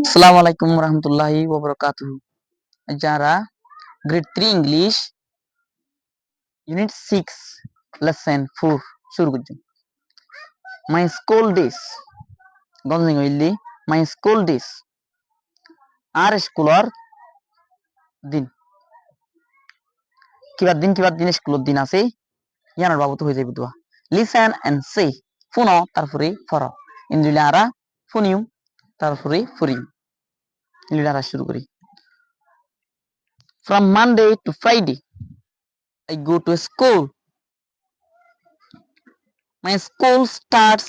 আসসালামু আলাইকুম রহমতুল্লাহি ওয়াবারাকাতুহু। যারা গ্রেড 3 ইংলিশ ইউনিট 6 লেসন 4 শুরু করছেন। মাই স্কুল ডেজ গঞ্জিং হইলি মাই স্কুল ডেজ আর স্কুলর দিন কিবার দিন স্কুলের দিন আছে ইয়ানোর বাবু তো হয়ে যাবে দোয়া লিসেন এন্ড সে ফুনো তারপরে ফর ইন্দ্রিলা আরা ফুনিউ তারপরে ফুরিউ ইন্দ্রিলা আরা শুরু করি। From Monday to Friday I go to school. My school starts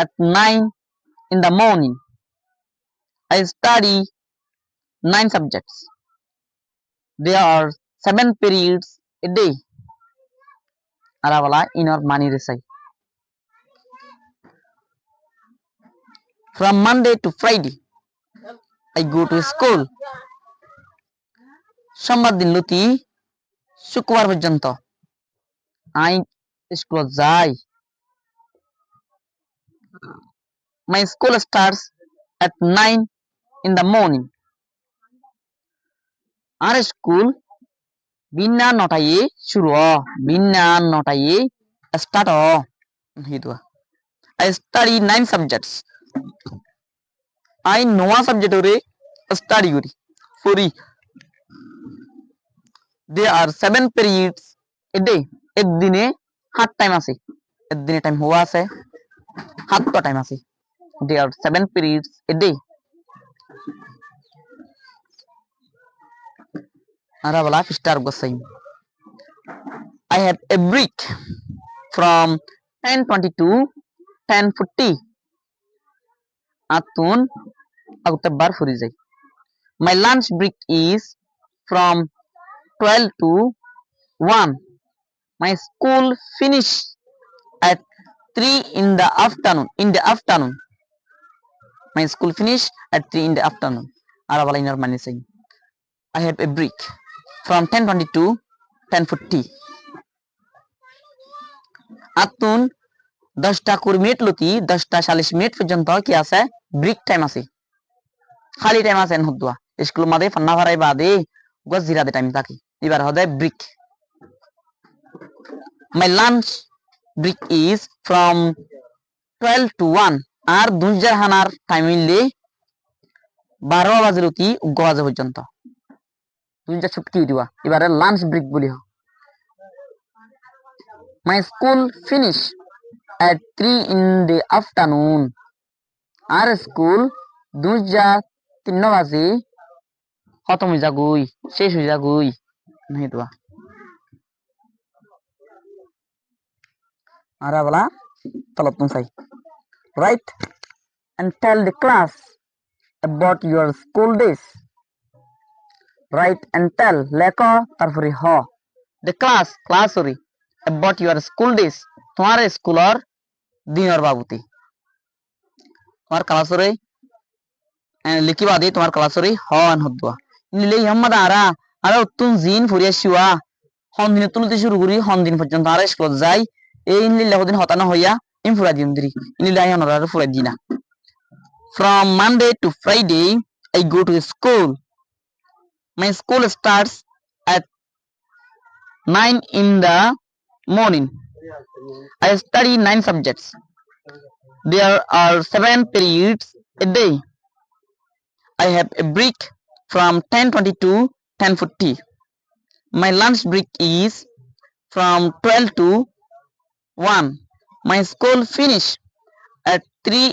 at 9 in the morning. I study 9 subjects. There are 7 periods a day. Arabala in or money resai. From Monday to Friday I go to school. সোমবার দিন লতি শুক্রবার পর্যন্ত I school যাই। My school starts at 9 in the morning. আর school বিনা নটায় শুরু বিনা নটায় স্টার্ট হিদুয়া। I study 9 subjects. I 9 subject ওরে স্টাডি করি পড়ি। There are 7 periods a day. এক দিনে 7 টাইম আছে। এক দিনে টাইম হওয়া আছে 7টা টাইম আছে। There are 7 periods a day. আরা বলা স্টার গসাই। I have a break from 10:20 to 10:40. আতুন আগতবার ফুরি যাই। My lunch break is from 12 to 1. My school finish at 3 in the afternoon. My school finish at 3 in the afternoon. Arabala inner money saying I have a break from 10:20 to 10:40. আতুন 10টা 20 minute লতি 10টা 40 minute পর্যন্ত কি আছে break time আছে খালি time আছে নহুদুয়া school মাদে ফান্না ফারাই বাদে গজিরাতে টাইম থাকে এবার হবে break. My lunch break is from 12 to 1 আর দুইজার হানার টাইম হইলে 12 বাজে লতি 1 বাজে পর্যন্ত দুইজার ছুটি দিবা এবারে লাঞ্চ ব্রেক বলি। My school finish at 3 in the afternoon. আর স্কুল 2:03 বাজে খতম হয়ে যাগুই শেষ হয়ে যাগুই নাই তো আরা বলা তলব তুম চাই write and tell the class about your school days. Write and tell লেখো তারপরে হ the class sorry about your school days তোমার স্কুলের দিনের বাবুতি তোমার ক্লাসরে লিখিবা দি তোমার ক্লাসরে হন হদুয়া নিলে হাম্মাদা আরা উত্তুম জিন ফুরিয়া শিওয়া হন দিন তুলতে শুরু করি হন দিন পর্যন্ত আর স্কুল যাই এই নিলে হদিন হতানো হইয়া ইম ফুরা দিন দিরি নিলে আই হনরা ফুরা দিনা। From Monday to Friday I go to school. My school starts at 9 in the morning. I study 9 subjects. There are 7 periods a day. I have a break from 10:20 to 10:40. My lunch break is from 12 to 1. My school finish at 3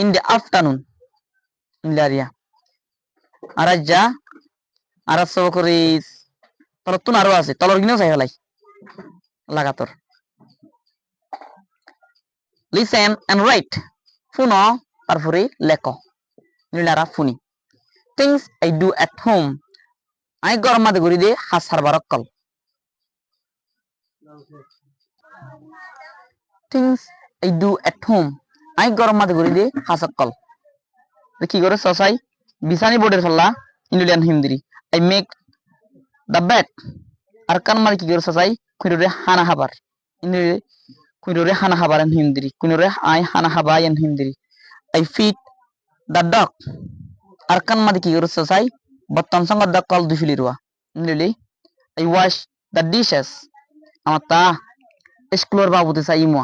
in the afternoon. Ilaria. Araja araso করিস তলর তুন আরো আছে তলর গিনেও চাই ফেলাই লাগাতর। Listen and write. ফুনো তারপরে লেখো নিলারা funny. Things I do at home. I গরম মাদে করি দে হাসার বারক্কল। Things I do at home. I গরম মাদে করি দে হাসাক্কল। কি করে সসাই বিছানি বোর্ডের ফেললা ইন্ডিয়ান হিন্দিরি। I make the bed. আর কান মারি কি করে সসাই খুঁড়ে হানা হাবার ইন্দিরি খুঁড়ে হানা হাবার এন হিন্দিরি খুঁড়ে আই হানা হাবাই N হিন্দিরি। I feed the dog. arkan madi ki guru sosai bottom sangat da kal du filirwa nili I wash the dishes amata explore babu de sai mo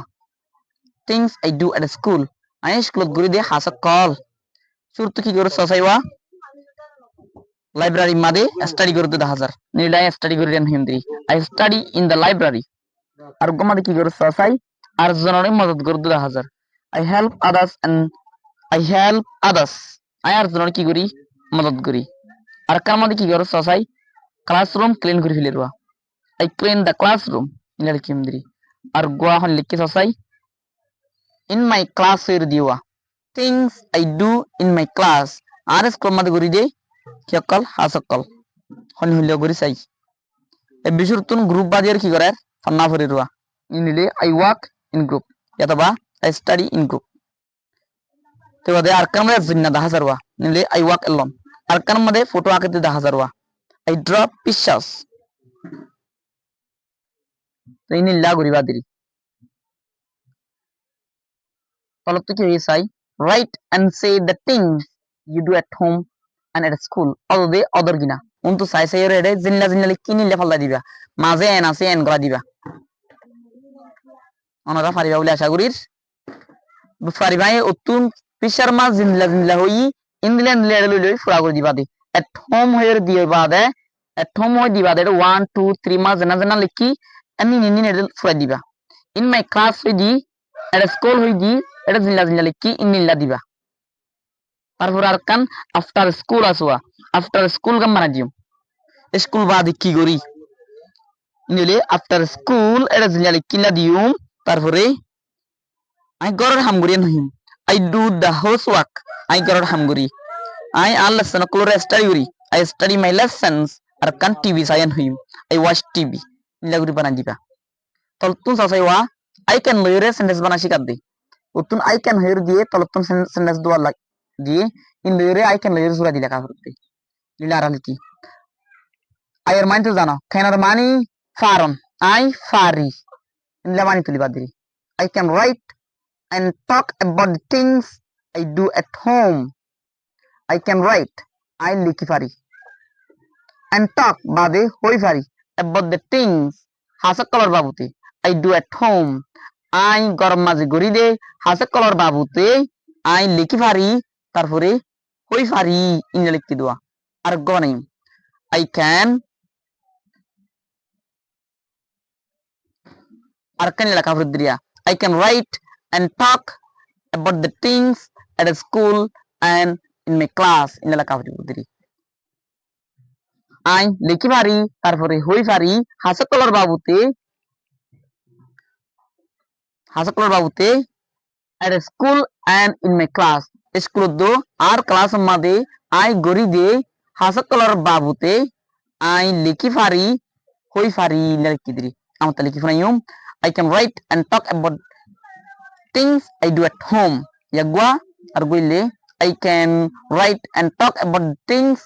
things I do at school I school guru de hasa call surtu ki guru sosai wa library made study guru da hazar nili study guru den hindi I study in the library argo madi ki guru sosai আর জনরে মদত গরু da hazar I help others and I help others I আর জনরে কি করি মদত করি আর কার মধ্যে কি করো সসাই classroom clean করে ফেলিরবা I clean the classroom ইলার কিমদ্রি আর গোয়া হন লিখি সসাই in my class এর দিওয়া things I do in my class আর স্কুল মধ্যে করি দে কি অকল হাসকল হন হইলো করি চাই এ বিশুরতুন গ্রুপ বাদিয়ার কি করে ফান্না ফরিরবা ইনিলে I work in group অথবা I study in group তো বাদে আর কার মধ্যে জিন্না দা হাজারবা নিলে I work alone আর কার মধ্যে ফটো আঁকতে দা হাজারবা I draw pictures তো ইনিল্লা গরি বাদিরি তলত কি হইছাই write and say the things you do at home and at school অদে অদর গিনা উন্তু সাই সাই রেডে জিন্না জিন্না লিখি নিলে ফলা দিবা মাঝে এন আছে এন গলা দিবা ওনারা ফারিবা বলে আশা করির ফারিবাই অতুন পিসার মা জিন্লা জিন্লা হই ইংল্যান্ড লেড়ে লই ফুরা করে দিবা দে at home হয়ে দিবা দে at home হই দিবা দে 1 2 3 মা জানা জানা লিখি আমি নিনি নেড়ে ফুরা দিবা in my class হই দি at school হই দি এটা জিন্লা জিন্লা লিখি ইনিল্লা দিবা তারপর আর কান আফটার স্কুল আসবা আফটার স্কুল কাম বানা দিও স্কুল বাদে কি করি নিলে আফটার স্কুল এটা জিন্লা লিখি না দিও তারপরে I got hamguri নহim I do the housework I got hamguri I all lesson klore study I study my lessons ar kan TV sayan him I watch TV nilaguri bana diba toltun sasai wa I can learn sentence bana sikar de utun I can hear diye toltun sentence dua lag diye in learn I can learn sura dila ka furte lilara liki I er mani to jano kenar mani faron I fari nila mani tuli badiri I can write and talk about the things I do at home. I can write. I likhi pari. And talk bade hoi pari about the things hasa color babute I do at home. I gorom maje gori de hasa color babute I likhi pari tarpore hoi pari inja likhi dua. Ar gonai I can arkan laka fudriya I can write and talk about the things at a school and in my class in la kafri I likhi pari tarpore hoi pari hasa color babute at a school and in my class school do ar class made I gori de hasa color babute I likhi pari hoi pari likhi diri amata likhi fanayum I can write and talk about things I do at home yagwa arguile I can write and talk about things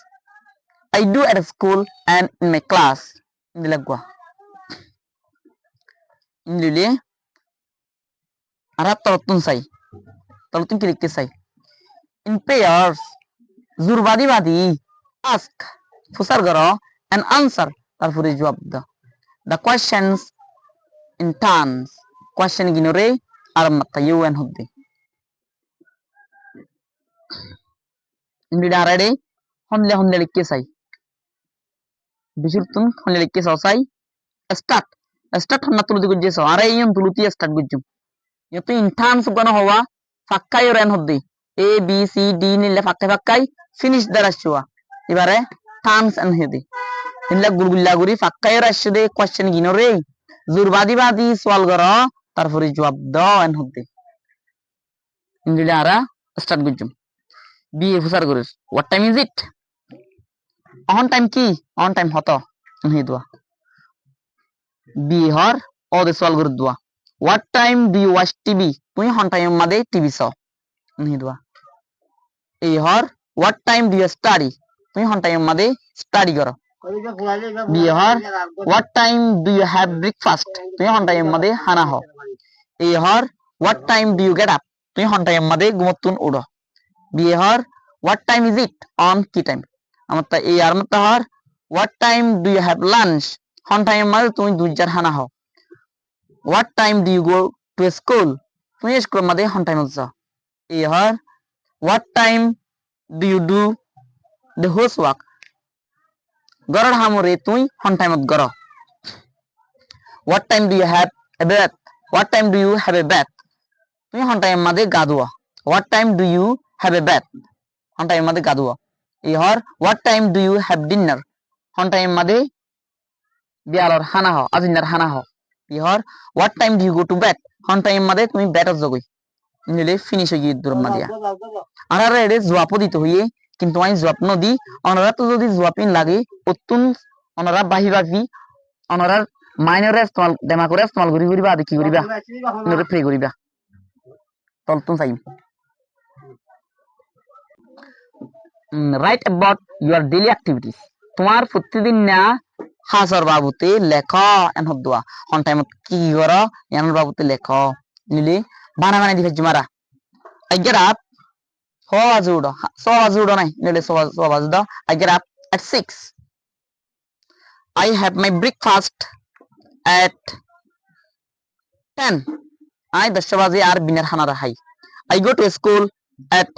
I do at school and in my class indilagwa indile ara tolotun kilikte sai in pairs zurbadi badi ask fusar garo and answer tarpore jawab da the questions in turns question ginore ar matayuan hodde indile arade honle likke sai bisurtun honle likke sai start honna tuluti gujje so are yum tuluti start gujjum yetu in turns gona howa fakkai ren hodde a b c d nille fakkai finish darashwa ibare turns and hedi inla gulgulla guri fakkai rashde question ginore zurbadi badi swal garo tarpore jawab daw en hodde indile ara start gujjum b fusar guris what time is it on time ki on time hoto hidwa b hor o de swal gur dua what time do you watch tv tui on time made tv saw hidwa a hor what time do you study tui on time made study garo b hor what time do you have breakfast tui on time made hana ho a hor what time do you get up tui on time made gumotun udo b hor what time is it on কি time আমার তা এই আর মত হর what time do you have lunch হন time মানে তুমি দুইজার হানা হও what time do you go to school তুমি স্কুল মধ্যে হন টাইম যাও এই হর what time do you do the housework গরর হামরে তুই হন টাইমত গর what time do you have a bath what time do you have a bath তুমি হন টাইম মধ্যে গা ধোয়া what time do you have a bath হন টাইম মধ্যে গা ধোয়া এই হর what time do you have dinner হন টাইম মধ্যে বিয়ালর হানা হ আজিনার হানা হ এই হর what time do you go to bed হন টাইম মধ্যে তুমি বেটার জগই নিলে ফিনিশ হয়ে গিয়ে দূর মাদিয়া আর এডে জবাব দিত হইয়ে কিন্তু আমি জবাব নদি অনরা তো যদি জবাবিন লাগে অতুন অনরা বাহি বাহি অনরা মাইনরে ইস্তেমাল দেমা করে ইস্তেমাল করি করিবা আদি কি করিবা নরে প্রে করিবা তলতুন চাই right about your daily activities তোমার প্রতিদিন না হাসর বাবুতে লেখ এন হদুয়া হন টাইমত কি কর এন বাবুতে লেখ নিলে বানা বানাই দিবে জুমারা I get up so নাই নিলে so daw I get up at 6 I have my breakfast at 10 I 10 বাজে আর বিনার খানা রাখাই I go to school at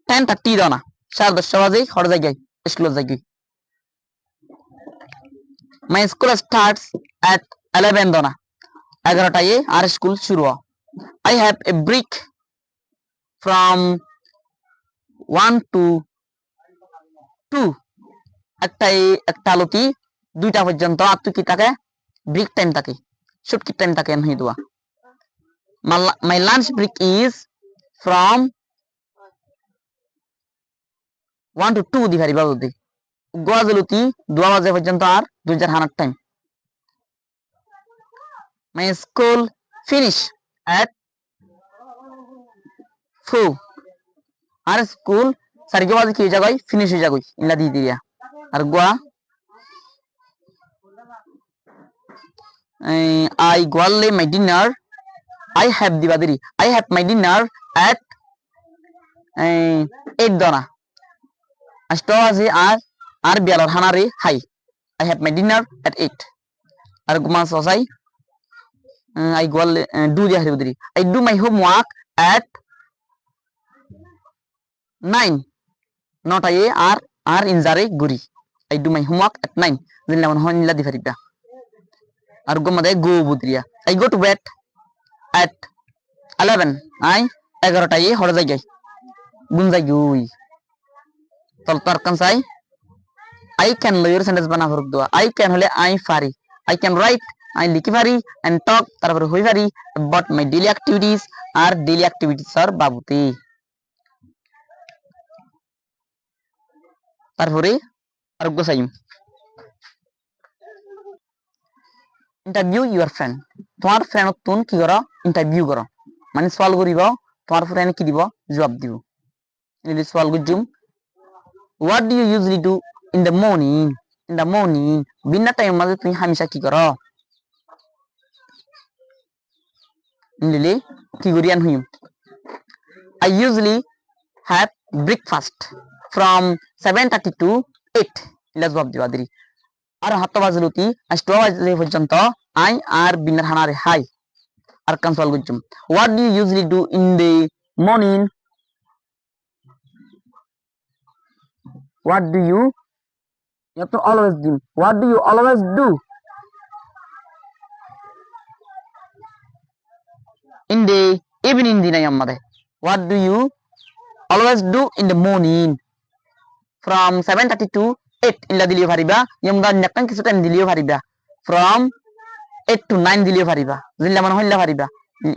10:30 দাও না 10:30 বাজে ঘর যাই স্কুল যাই my school starts at 11 দাও না 11টায় আর স্কুল শুরু হয় I have a break from 1 to 2 একটা লতি দুইটা পর্যন্ত আর তুই কি থাকে ব্রেক টাইম থাকে ছুটকি টাইম থাকে নহি দোয়া my lunch break is from 1 to 2 দি ভারিবা বলতে গোয়াজলতি 2 বাজে পর্যন্ত আর দুইজার হানার time my school finish at 4 আর স্কুল সারিকে বাজে কি জায়গায় ফিনিশ হয়ে যাগই ইলা দি দিয়া আর গোয়া I গোয়ালে my dinner I have দিবাদিরি I have my dinner at 8 দনা আষ্টবাজি আর বিয়ালর হানারে হাই I have my dinner at 8 আর গুমা সসাই I গোয়ালে do দিয়া দিবাদিরি I do my homework at 9 নটায় আর ইনজারে গুরি I do my homework at 9 দিলা মন হনিলা দি ফারিবা আর গোমাদে গো বুদ্রিয়া I go to bed at 11 I 11টায় হড় যাই গুন যাই গুই তল তার কানসাই I can লয়ের সেন্টেন্স বানা ফরক দোয়া I can হলে I পারি I can write I লিখি পারি and talk তারপরে হই পারি about my daily activities R daily activities আর বাবুতে তারপরে আর গোসাইম ইন্টারভিউ ইউর ফ্রেন্ড তোমার ফ্রেন্ড তুন কি করো ইন্টারভিউ করো মানে সওয়াল করিব তোমার ফ্রেন্ড কি দিব জবাব দিব ইলি সওয়াল গুজুম what do you usually do in the morning বিনা টাইম মাঝে তুমি হামেশা কি করো ইলি কি করিয়ান হইম I usually have breakfast from 7:30 to 8 ইলা জবাব দিবা দিরি আর হাত বাজলুতি 8 বাজে পর্যন্ত আই আর বিনার হানারে হাই আর কনসল গুজুম what do you usually do in the morning what do you have to always do what do you always do in the evening dinay amade what do you always do in the morning from 7:30 to 8 ইলা দিলিও পারিবা ইমদা নেকান কিছু time দিলিও পারিবা from 8 to 9 দিলিও পারিবা জিল্লা মান হইলা পারিবা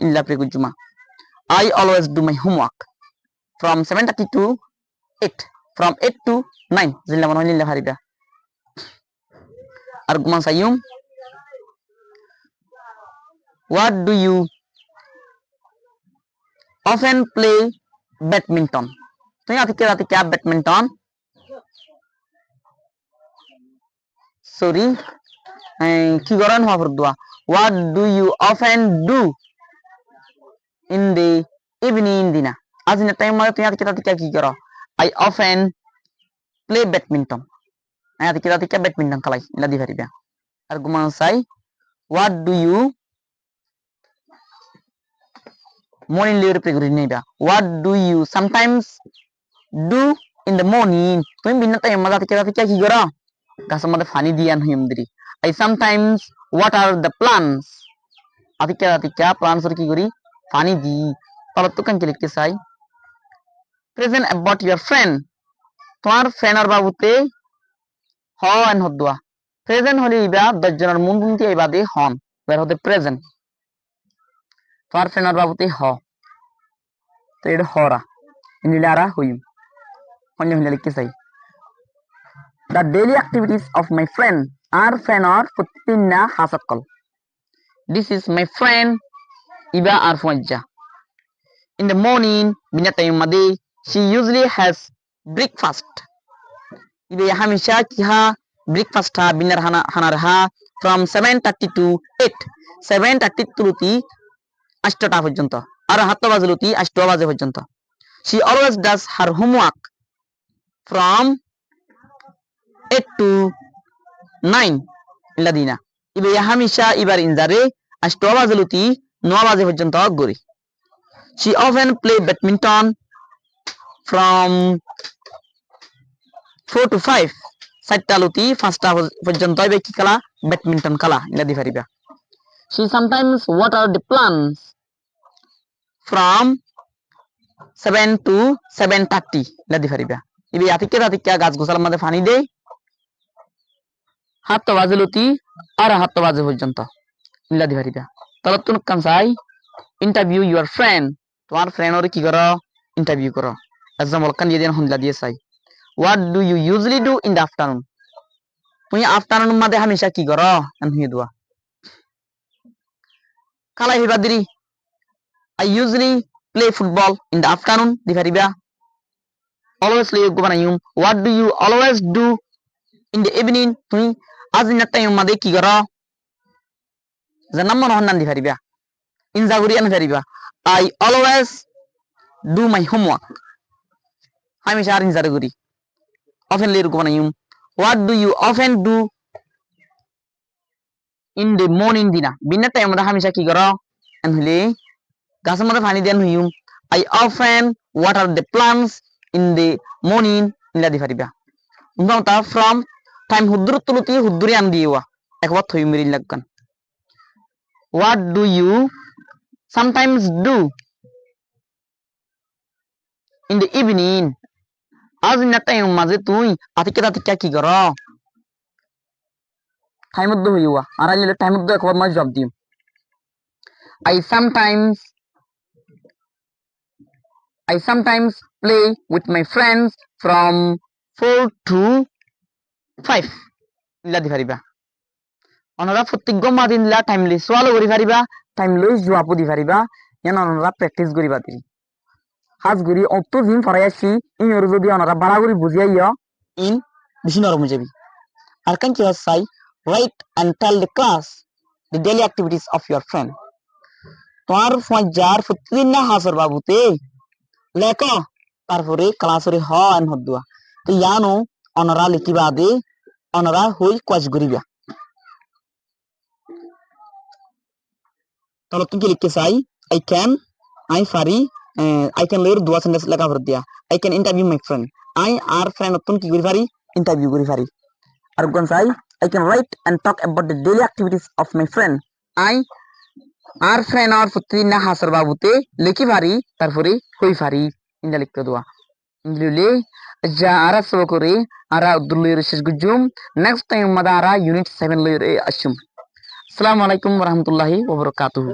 ইলা pray গুজুমা I always do my homework from 7:30 to 8 from 8 to 9 জিল্লা মান হইলা পারিবা আর গুমা সাইয়ুম what do you often play badminton তুমি রাতে কি ব্যাডমিন্টন sorry কি করেন হওয়ার দোয়া what do you often do in the evening দিনা আজ না টাইম মানে তুমি রাতে কি করো I often play badminton. Nah, kita badminton kalai ila di faribia. Argument say what do you morning layer preguri neba. What do you sometimes do in the morning? তুমি বিনা time মাঝে kita কি করো? গাছের মধ্যে পানি দিয়ান হইম দিরি। I sometimes water the plants. Atika plants কি করি? পানি দি। তাহলে তো কান কি লিখতে চাই? Present about your friend. তোমার ফ্রেন্ডর বাবুতে হ এন হদুয়া। প্রেজেন্ট হলে ইবা 10 জনের মন বুনতি ইবাদে হন। বের হতে প্রেজেন্ট। তোমার ফ্রেন্ডর বাবুতে হ। তো এটা হরা। ইনিলারা হইম। হন্যে হন্যে লিখতে চাই। The daily activities of my friend are friend or প্রতিদিনা হাসাত কল। This is my friend ইবা আর ফঞ্জা। In the morning বিনা টাইম মাদে she usually has breakfast. ইবে হামেশা কি হা breakfast ha binar hanar ha from 7:30 to 8 7:30 তুলতি 8টা পর্যন্ত আর 7টা বাজলতি 8টা বাজে পর্যন্ত she always does her homework from 8 to 9 ladina ইবে হামেশা ইবার ইনজারে 8টা বাজলতি 9 বাজে পর্যন্ত গরি she often play badminton from 4 to 5 4টা লতি 5টা পর্যন্ত ইবে কি খেলা ব্যাডমিন্টন খেলা ইলা দি পারিবা she sometimes water the plants from 7 to 7:30 ইলা দি পারিবা ইবে আতিকা গাছ গোছালার মধ্যে পানি দেই 7টা বাজে লতি আর 7টা বাজে পর্যন্ত ইলা দি পারিবা তাহলে তুমি কাম চাই ইন্টারভিউ ইওর ফ্রেন্ড তোমার ফ্রেন্ড ওরে কি করো ইন্টারভিউ করো এক্সাম্পল কান দিয়ে দেন হনলা দিয়ে চাই what do you usually do in the afternoon তুমি আফটারনুন মাঝে হামেশা কি করো আমি দুয়া কালাই Hiba দিরি I usually play football in the afternoon the পারিবা always play go বানাইম what do you always do in the evening তুমি আজ না টাইম মাঝে কি করো জানাম মন হন্নান দি পারিবা ইনজাগুরি আন পারিবা I always do my homework হামেশা R ইনজাগুরি often লে গো বানাইম what do you often do in the morning dina binna time mada hamisha ki garo an hule gasar mada pani den huyum I often water the plants in the morning ila di pariba ta from time hudur tuluti huduri an diwa ekbar thoy miri laggan what do you sometimes do in the evening আজ না time মাঝে তুই আতিকা কি গরো time মধ্যে হইয়া আর আইলে time মধ্যে একবার মাঝ জব দিম I sometimes play with my friends from 4 to 5 ইলা দি পারিবা অনরা প্রত্যেক মাদিন লা টাইমলি সোয়ালো করি পারিবা টাইমলি জুয়াপো দি পারিবা ইয়ান অনরা প্র্যাকটিস করিবা দিরি হাজ গরি অত জিম ফরাইছি ইনর যদি অনরা বাড়াগুড়ি বুঝিয়াইয়া ইন বেশি নরম যাবি আর কান কি চাই write and tell the class the daily activities of your friend তোমার ফঞ্জার প্রতিদিন না হাসর বাবুতে লেখো তারপরে ক্লাসরে হ এন হদুয়া তো ইয়ানো অনরা লিখিবা দে অনরা হই কোয়াজ করিবা তাহলে তুমি কি লিখতে চাই I can learn দুয়া সেন্টেন্স লেখা ভর দিয়া I can interview my friend I আর ফ্রেন্ড তুমি কি করি পারি ইন্টারভিউ করি পারি আর কোন চাই I can write and talk about the daily activities of my friend I আর ফ্রেন্ড আর প্রতিদিন না হাসর বাবুতে লিখি পারি তারপরে হই পারি ইন্দা লিখতে দেওয়া ইন্দুলে যা আরা সব করে আরা উদ্দুলের শেষ গুজুম নেক্সট টাইম মাদা আরা ইউনিট 7 লয়ের আসুম আসসালামু আলাইকুম ওয়া রাহমাতুল্লাহি ওয়া বারাকাতুহু